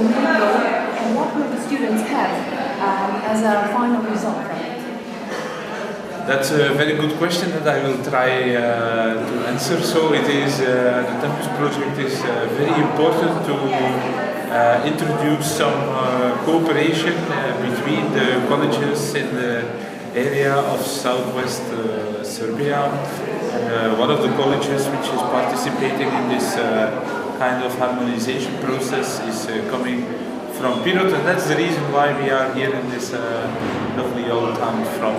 the middle, and what will the students have as a final result from it? That's a very good question that I will try to answer. So it is, the Tempus project is very important to introduce some cooperation between the colleges in the area of southwest Serbia. One of the colleges which is participating in this kind of harmonization process is coming from Pirot, and that's the reason why we are here in this lovely old town from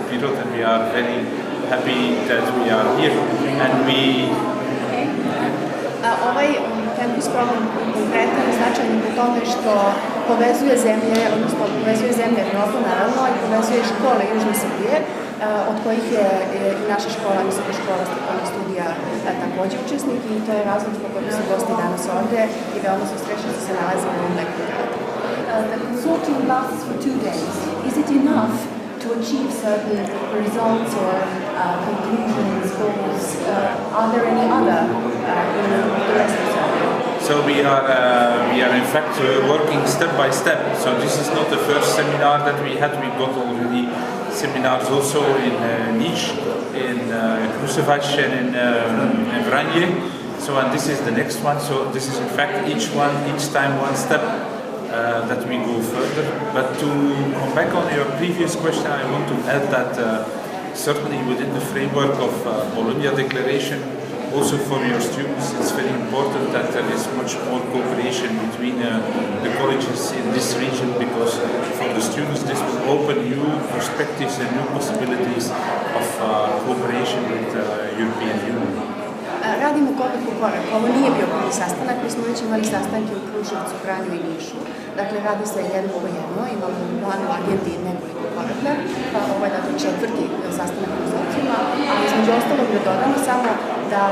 Pirot, and we are very happy that we are here. And we... Ovaj Tempus program konkretno je značajan po tome što povezuje zemlje, odnosno povezuje zemlje Evropu naravno i povezuje škole Južne Srbije, od kojih je i naša škola, visoka škola strukovnih studija također učesnik, i to je razlog zbog kojeg su gosti danas ovdje i veoma su srećni što se nalaze u ovom nekom gradu. The consortium lasts for 2 days. Is it enough to achieve certain results or conclusions, goals? Are there any other in the rest of Serbia? So we are in fact working step by step. So this is not the first seminar that we had. We got already seminars also in Niš, in Kruševac, and in Vranje. So and this is the next one. So this is in fact each time one step that we go further. But to come back on your previous question, I want to add that certainly within the framework of Bologna Declaration, also for your students, it's very important that there is much more cooperation between the colleges in this region, because for the students this will open new perspectives and new possibilities of cooperation with the European Union. Radimo korak po korak. Ovo nije bio prvi sastanak, mi smo već imali sastanke u Kruševcu, Kranju i Nišu. Dakle, radi se jedno po jedno, imamo u planu agendi nekoliko koraka, pa ovo je dakle 4. sastanak konzorcijuma, a između ostalog da dodamo samo da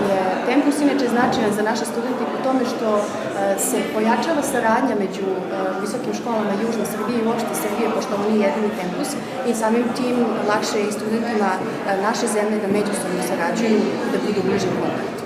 je Tempus inače značajan za naše studente po tome što se pojačava saradnja među visokim školama Južne Srbije i uopšte Srbije, pošto ovo nije jedini Tempus, i samim tim lakše je i studentima naše zemlje da međusobno sarađuju, da budu bliže u kontaktu.